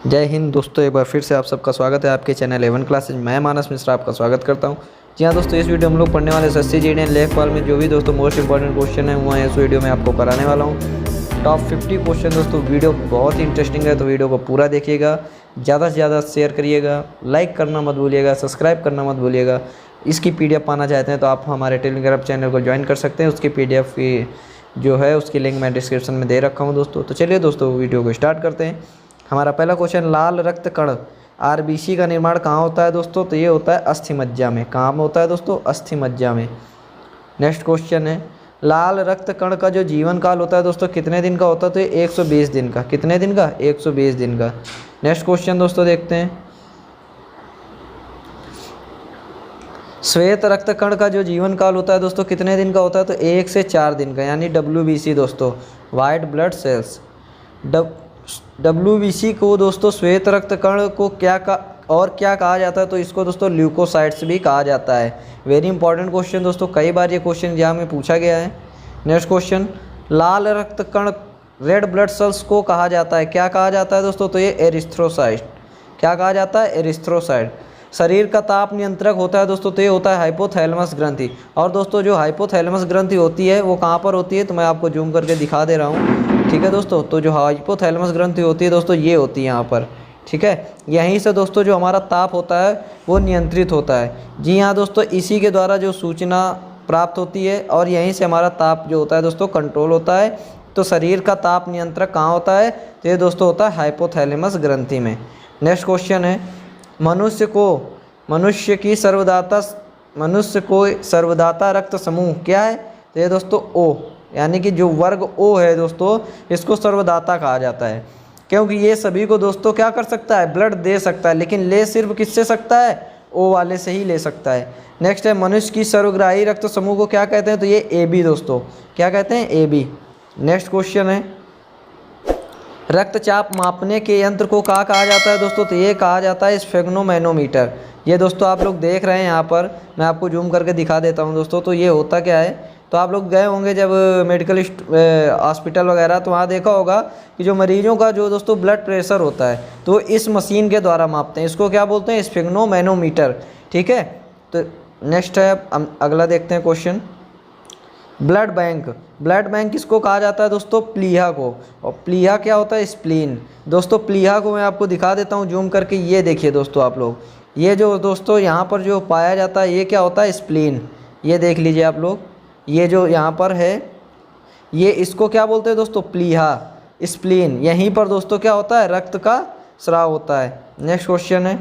जय हिंद दोस्तों, एक बार फिर से आप सबका स्वागत है आपके चैनल 11 क्लासेज। मैं मानस मिश्रा आपका स्वागत करता हूं। जी हाँ दोस्तों, इस वीडियो में हम लोग पढ़ने वाले एसएससी जीडी एंड लेखपाल में जो भी दोस्तों मोस्ट इंपॉर्टेंट क्वेश्चन है वो इस वीडियो में आपको कराने वाला हूं। टॉप 50 क्वेश्चन दोस्तों। वीडियो बहुत ही इंटरेस्टिंग है तो वीडियो को पूरा देखिएगा, ज़्यादा से ज़्यादा शेयर करिएगा, लाइक करना मत भूलिएगा, सब्सक्राइब करना मत भूलिएगा। इसकी PDF पाना चाहते हैं तो आप हमारे टेलीग्राम चैनल को ज्वाइन कर सकते हैं। उसकी PDF की जो है उसकी लिंक मैं डिस्क्रिप्शन में दे रखा हूँ दोस्तों। तो चलिए दोस्तों वीडियो को स्टार्ट करते हैं। हमारा पहला क्वेश्चन, लाल रक्त कण RBC का निर्माण कहाँ होता है दोस्तों? तो ये होता है अस्थि मज्जा में। कहाँ होता है दोस्तों? अस्थि मज्जा में। नेक्स्ट क्वेश्चन है, लाल रक्त कण का जो जीवन काल होता है दोस्तों कितने दिन का होता है? तो ये 120 दिन का। कितने दिन का? 120 दिन का। नेक्स्ट क्वेश्चन दोस्तों देखते हैं, श्वेत रक्त कण का जो जीवन काल होता है दोस्तों कितने दिन का होता है? तो 1 से 4 दिन का, यानी WBC दोस्तों, वाइट ब्लड सेल्स। WBC को दोस्तों श्वेत रक्त कण को क्या कहा जाता है? तो इसको दोस्तों ल्यूकोसाइट्स भी कहा जाता है। वेरी इंपॉर्टेंट क्वेश्चन दोस्तों, कई बार ये क्वेश्चन एग्जाम में पूछा गया है। नेक्स्ट क्वेश्चन, लाल रक्त कण रेड ब्लड सेल्स को कहा जाता है, क्या कहा जाता है दोस्तों? तो ये एरिथ्रोसाइट। क्या कहा जाता है? एरिथ्रोसाइट। शरीर का ताप नियंत्रक होता है दोस्तों, तो ये होता है हाइपोथैलेमस ग्रंथि। और दोस्तों जो हाइपोथैलेमस ग्रंथि होती है वो कहाँ पर होती है? तो मैं आपको जूम करके दिखा दे रहा हूँ। ठीक है दोस्तों, तो जो हाइपोथैलेमस ग्रंथि होती है दोस्तों ये होती है यहाँ पर। ठीक है, यहीं से दोस्तों जो हमारा ताप होता है वो नियंत्रित होता है। जी हाँ दोस्तों, इसी के द्वारा जो सूचना प्राप्त होती है और यहीं से हमारा ताप जो होता है दोस्तों कंट्रोल होता है। तो शरीर का ताप नियंत्रक कहाँ होता है? तो ये दोस्तों होता है हाइपोथैलेमस ग्रंथि में। नेक्स्ट क्वेश्चन है, मनुष्य को सर्वदाता रक्त समूह क्या है? तो ये दोस्तों O, यानी कि जो वर्ग O है दोस्तों इसको सर्वदाता कहा जाता है, क्योंकि ये सभी को दोस्तों क्या कर सकता है? ब्लड दे सकता है, लेकिन ले सिर्फ किससे सकता है? O वाले से ही ले सकता है। नेक्स्ट है, मनुष्य की सर्वग्राही रक्त समूह को क्या कहते हैं? तो ये AB दोस्तों। क्या कहते हैं? AB। नेक्स्ट क्वेश्चन है, रक्तचाप मापने के यंत्र को क्या कहा जाता है दोस्तों? तो ये कहा जाता है स्फेग्नोमैनोमीटर। ये दोस्तों आप लोग देख रहे हैं यहाँ पर, मैं आपको जूम करके दिखा देता हूँ दोस्तों। तो ये होता क्या है, तो आप लोग गए होंगे जब मेडिकल हॉस्पिटल वगैरह, तो वहाँ देखा होगा कि जो मरीजों का जो दोस्तों ब्लड प्रेशर होता है तो इस मशीन के द्वारा मापते हैं। इसको क्या बोलते हैं? स्फेग्नोमैनोमीटर। ठीक है, तो नेक्स्ट है, अगला देखते हैं क्वेश्चन, ब्लड बैंक किसको कहा जाता है दोस्तों? प्लीहा को। और प्लीहा क्या होता है? स्प्लीन। दोस्तों प्लीहा को मैं आपको दिखा देता हूँ जूम करके। ये देखिए दोस्तों आप लोग, ये जो दोस्तों यहाँ पर जो पाया जाता है ये क्या होता है? स्प्लीन। ये देख लीजिए आप लोग, ये जो यहाँ पर है ये इसको क्या बोलते हैं दोस्तों? प्लीहा, स्प्लीन। यहीं पर दोस्तों क्या होता है? रक्त का स्राव होता है। नेक्स्ट क्वेश्चन है,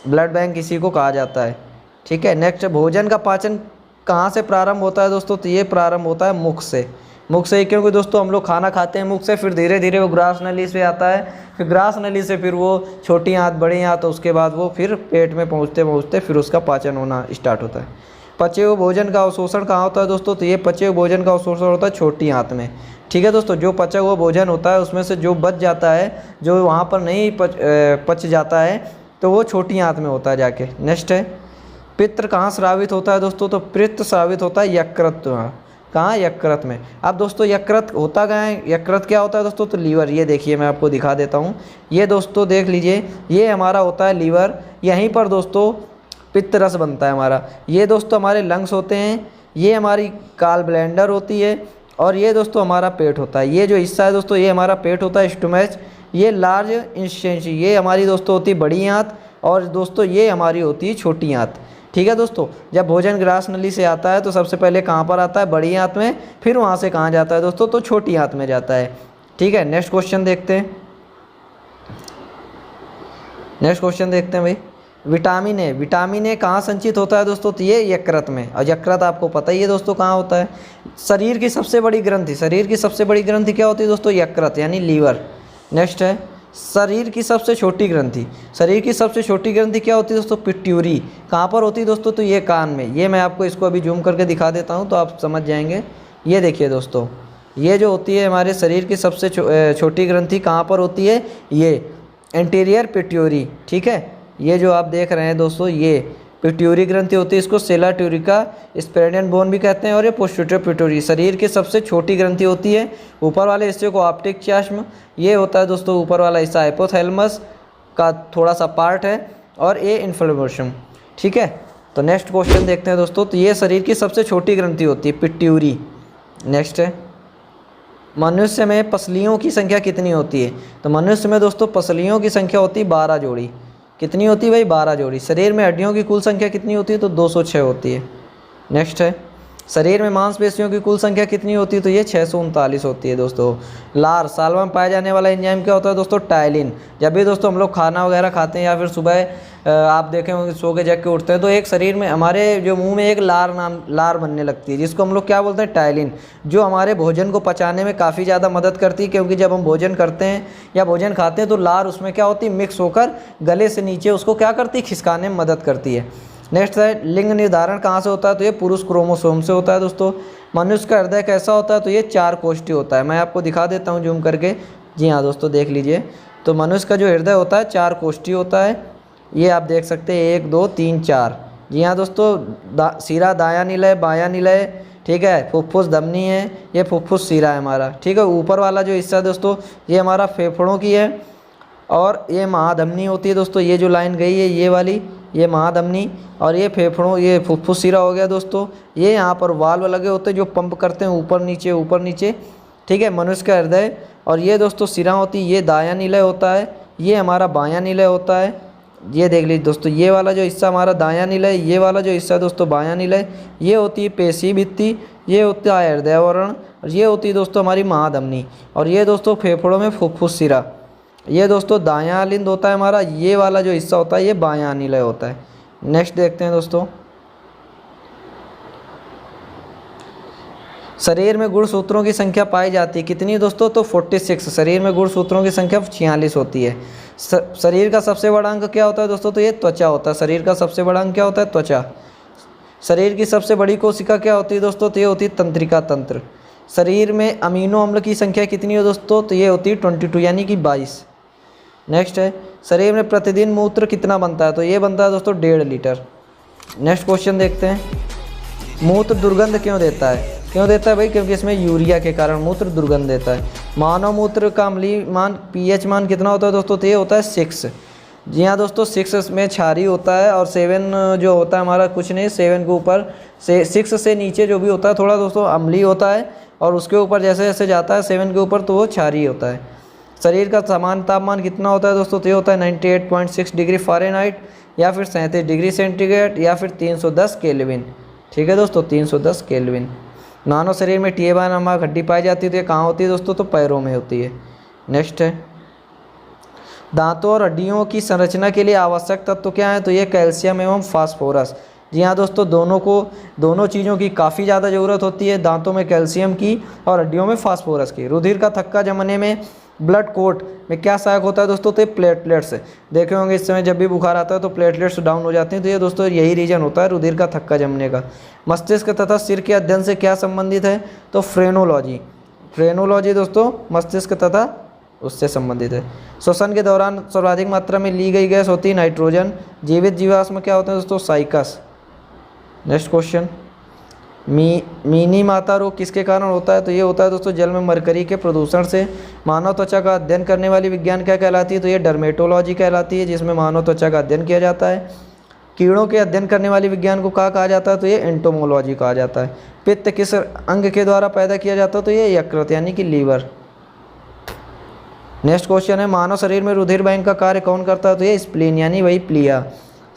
ब्लड बैंक इसी को कहा जाता है। ठीक है, नेक्स्ट, भोजन का पाचन कहाँ से प्रारंभ होता है दोस्तों? तो ये प्रारंभ होता है मुख से। क्योंकि दोस्तों हम लोग खाना खाते हैं मुख से, फिर धीरे धीरे वो ग्रास नली से आता है, फिर ग्रास नली से फिर वो छोटी आंत, बड़ी आंत, तो उसके बाद वो फिर पेट में पहुँचते फिर उसका पाचन होना स्टार्ट होता है। पचे हुए भोजन का अवशोषण कहाँ होता है दोस्तों? तो ये पचे हुए भोजन का अवशोषण होता है छोटी आंत में। ठीक है दोस्तों, जो पचा हुआ भोजन होता है उसमें से जो बच जाता है, जो वहाँ पर नहीं पच जाता है, तो वो छोटी आंत में होता है जाके। नेक्स्ट है, पित्त कहाँ स्रावित होता है दोस्तों? तो पित्त स्रावित होता है यकृत। कहाँ? यकृत में। अब दोस्तों यकृत होता क्या है? यकृत क्या होता है दोस्तों? तो लीवर। ये देखिए मैं आपको दिखा देता हूँ, ये दोस्तों देख लीजिए, ये हमारा होता है लीवर। यहीं पर दोस्तों पित्त रस बनता है हमारा। ये दोस्तों हमारे लंग्स होते हैं, ये हमारी गॉल ब्लैंडर होती है, और ये दोस्तों हमारा पेट होता है। ये जो हिस्सा है दोस्तों ये हमारा पेट होता है, स्टोमच। ये लार्ज इंटेस्टाइन, ये हमारी दोस्तों होती है बड़ी आंत, और दोस्तों ये हमारी होती है छोटी आंत। ठीक है दोस्तों, जब भोजन ग्रास नली से आता है तो सबसे पहले कहाँ पर आता है? बड़ी आंत में, फिर वहाँ से कहाँ जाता है दोस्तों? तो छोटी आंत में जाता है। ठीक है, नेक्स्ट क्वेश्चन देखते हैं। भाई, विटामिन ए कहाँ संचित होता है दोस्तों? तो ये यकृत में। और यकृत आपको पता ही है दोस्तों कहाँ होता है? शरीर की सबसे बड़ी ग्रंथि क्या होती है दोस्तों? यकृत, यानी लीवर। नेक्स्ट है, शरीर की सबसे छोटी ग्रंथि क्या होती है दोस्तों? पिट्यूरी। कहाँ पर होती है दोस्तों? तो ये कान में। ये मैं आपको इसको अभी जूम करके दिखा देता हूँ तो आप समझ जाएंगे। ये देखिए दोस्तों, ये जो होती है हमारे शरीर की सबसे छोटी ग्रंथि कहाँ पर होती है? ये एंटीरियर पिट्यूरी। ठीक है, ये जो आप देख रहे हैं दोस्तों ये पिट्यूरी ग्रंथि होती है, इसको सेला ट्यूरिका स्पेरेडियन बोन भी कहते हैं, और ये पोस्टीरियर पिट्यूरी शरीर की सबसे छोटी ग्रंथि होती है। ऊपर वाले हिस्से को ऑप्टिक चाश्म, ये होता है दोस्तों ऊपर वाला हिस्सा हाइपोथैलेमस, का थोड़ा सा पार्ट है और ये इन्फ्लेमेशन। ठीक है, तो नेक्स्ट क्वेश्चन देखते हैं दोस्तों। तो ये शरीर की सबसे छोटी ग्रंथि होती है, पिट्यूरी। नेक्स्ट है, मनुष्य में पसलियों की संख्या कितनी होती है? तो मनुष्य में दोस्तों पसलियों की संख्या होती है 12 जोड़ी। कितनी होती है भाई? 12 जोड़ी। शरीर में हड्डियों की कुल संख्या कितनी होती है? तो 206 होती है। नेक्स्ट है, शरीर में मांसपेशियों की कुल संख्या कितनी होती है? तो ये 639 होती है दोस्तों। लार साल्वा में पाया जाने वाला एंजाइम क्या होता है दोस्तों? टाइलिन। जब भी दोस्तों हम लोग खाना वगैरह खाते हैं या फिर सुबह आप देखें होंगे सो के जग के उठते हैं तो एक शरीर में हमारे जो मुंह में एक लार बनने लगती है, जिसको हम लोग क्या बोलते हैं? टाइलिन, जो हमारे भोजन को पचाने में काफ़ी ज़्यादा मदद करती है। क्योंकि जब हम भोजन करते हैं या भोजन खाते हैं तो लार उसमें क्या होती है? मिक्स होकर गले से नीचे उसको क्या करती है? खिसकाने में मदद करती है। नेक्स्ट है, लिंग निर्धारण कहाँ से होता है? तो ये पुरुष क्रोमोसोम से होता है दोस्तों। मनुष्य का हृदय कैसा होता है? तो ये 4 कोष्ठी होता है। मैं आपको दिखा देता हूँ जूम करके। जी हाँ दोस्तों, देख लीजिए। तो मनुष्य का जो हृदय होता है 4 कोष्ठी होता है। ये आप देख सकते हैं 1 2 3 4। जी हाँ दोस्तों, सिरा दायां निलय बायां निलय, ठीक है। फुफ्फुस धमनी है, ये फुफ्फुस सिरा है हमारा, ठीक है। ऊपर वाला जो हिस्सा दोस्तों ये हमारा फेफड़ों की है और ये महाधमनी होती है दोस्तों। ये जो लाइन गई है ये वाली, ये महाधमनी, और ये फेफड़ों, ये फुफ्फुस सिरा हो गया दोस्तों। ये यहाँ पर वाल्व लगे होते हैं जो पंप करते हैं ऊपर नीचे, ठीक है। मनुष्य का हृदय, और ये दोस्तों सिरा होती है, ये दायां निलय होता है, ये हमारा बायां निलय होता है। ये देख लीजिए दोस्तों, ये वाला जो हिस्सा हमारा दायां निलय, ये वाला जो हिस्सा दोस्तों बायां निलय। ये होती है पेशी भित्ति, ये होता है हृदय आवरण, और ये होती है दोस्तों हमारी महाधमनी, और ये दोस्तों फेफड़ों में फुफ्फुस सिरा। ये दोस्तों दायां अलिंद होता है हमारा, ये वाला जो हिस्सा होता है ये बायां निलय होता है। नेक्स्ट देखते हैं दोस्तों, शरीर में गुणसूत्रों की संख्या पाई जाती है कितनी दोस्तों? तो 46। शरीर में गुणसूत्रों की संख्या 46 होती है। शरीर का सबसे बड़ा अंग क्या होता है दोस्तों? तो ये त्वचा होता है। शरीर का सबसे बड़ा अंग क्या होता है? त्वचा। शरीर की सबसे बड़ी कोशिका क्या होती है दोस्तों? तो ये होती है तंत्रिका तंत्र। शरीर में अमीनो अम्ल की संख्या कितनी है दोस्तों? तो ये होती है 22 यानी कि 22। नेक्स्ट है, शरीर में प्रतिदिन मूत्र कितना बनता है? तो ये बनता है दोस्तों 1.5 लीटर। नेक्स्ट क्वेश्चन देखते हैं, मूत्र दुर्गंध क्यों देता है? क्यों देता है भाई? क्योंकि इसमें यूरिया के कारण मूत्र दुर्गंध देता है। मानव मूत्र का अम्लीय मान पीएच मान कितना होता है दोस्तों? तो ये होता है 6। जी हाँ दोस्तों, 6 में क्षारीय होता है, और 7 जो होता है हमारा कुछ नहीं, 7 के ऊपर से 6 से नीचे जो भी होता है थोड़ा दोस्तों अम्लीय होता है, और उसके ऊपर जैसे जैसे जाता है 7 के ऊपर तो वो क्षारीय होता है। शरीर का सामान्य तापमान कितना होता है दोस्तों? तो ये होता है 98.6 डिग्री फ़ारेनहाइट, या फिर 37 डिग्री सेंटीग्रेड, या फिर 310 केल्विन। ठीक है दोस्तों, 310 केल्विन। मानव शरीर में टीएबा नामक हड्डी पाई जाती है, तो ये कहाँ होती है दोस्तों? तो पैरों में होती है। नेक्स्ट है, दांतों और हड्डियों की संरचना के लिए आवश्यक तत्व क्या है? तो ये कैल्शियम एवं फास्फोरस। जी हाँ दोस्तों, दोनों चीज़ों की काफ़ी ज़्यादा ज़रूरत होती है। दांतों में कैल्शियम की और हड्डियों में फास्फोरस की। रुधिर का थक्का जमने में ब्लड कोट में क्या सहायक होता है दोस्तों? तो प्लेटलेट्स। देखे होंगे इस समय जब भी बुखार आता है तो प्लेटलेट्स डाउन हो जाते हैं, तो ये दोस्तों यही रीजन होता है रुधिर का थक्का जमने का। मस्तिष्क तथा सिर के अध्ययन से क्या संबंधित है? तो फ्रेनोलॉजी। फ्रेनोलॉजी दोस्तों मस्तिष्क तथा उससे संबंधित है। श्वसन के दौरान सर्वाधिक मात्रा में ली गई गैस होती है नाइट्रोजन। जीवित जीवाश्म क्या होते हैं दोस्तों? साइकस। नेक्स्ट क्वेश्चन, मीनी माता रोग किसके कारण होता है? तो ये होता है दोस्तों जल में मरकरी के प्रदूषण से। मानव त्वचा का अध्ययन करने वाली विज्ञान क्या कहलाती है? तो ये डर्मेटोलॉजी कहलाती है, जिसमें मानव त्वचा का अध्ययन किया जाता है। कीड़ों के अध्ययन करने वाली विज्ञान को क्या कहा जाता है? तो ये एंटोमोलॉजी कहा जाता है। पित्त किस अंग के द्वारा पैदा किया जाता है? तो ये यकृत यानी कि लीवर। नेक्स्ट क्वेश्चन है, मानव शरीर में रुधिर बैंक का कार्य कौन करता है? तो ये स्प्लीन यानी वही प्लिया।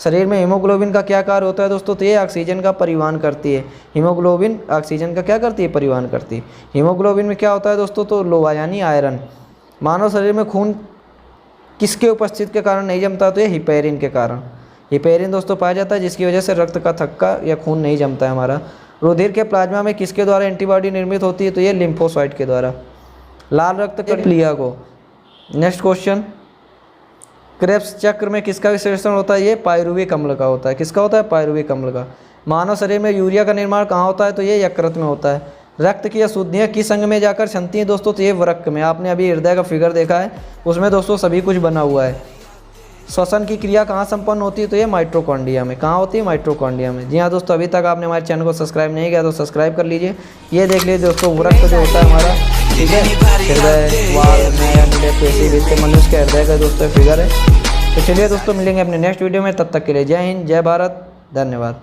शरीर में हीमोग्लोबिन का क्या कार्य होता है दोस्तों? तो ये ऑक्सीजन का परिवहन करती है। हीमोग्लोबिन ऑक्सीजन का क्या करती है? परिवहन करती है। हीमोग्लोबिन में क्या होता है दोस्तों? तो लोहा यानी आयरन। मानव शरीर में खून किसके उपस्थिति के कारण नहीं जमता? तो ये हिपेरिन के कारण। हिपेरिन दोस्तों पाया जाता है, जिसकी वजह से रक्त का थक्का या खून नहीं जमता है हमारा। रुधिर के प्लाज्मा में किसके द्वारा एंटीबॉडी निर्मित होती है? तो ये लिम्फोसाइट के द्वारा। लाल रक्त के प्लिया को। नेक्स्ट क्वेश्चन, क्रेब्स चक्र में किसका विश्लेषण होता है? ये पायरुविक अम्ल का होता है। किसका होता है? पायरुविक अम्ल का। मानव शरीर में यूरिया का निर्माण कहाँ होता है? तो ये यकृत में होता है। रक्त की अशुद्धियाँ किस अंग में जाकर क्षमती हैं दोस्तों? तो ये वृक्क में। आपने अभी हृदय का फिगर देखा है, उसमें दोस्तों सभी कुछ बना हुआ है। श्वसन की क्रिया कहाँ संपन्न होती है? तो ये माइटोकॉन्ड्रिया में। कहाँ होती है? माइटोकॉन्ड्रिया में। जी हाँ दोस्तों, अभी तक आपने हमारे चैनल को सब्सक्राइब नहीं किया तो सब्सक्राइब कर लीजिए। ये देख लीजिए दोस्तों, वृक्क जो होता है हमारा, ठीक है, हृदय, वाल, नया नीले पेशी, मनुष्य के हृदय का दोस्तों फिगर है। तो चलिए दोस्तों मिलेंगे अपने नेक्स्ट वीडियो में, तब तक के लिए जय हिंद, जय भारत, धन्यवाद।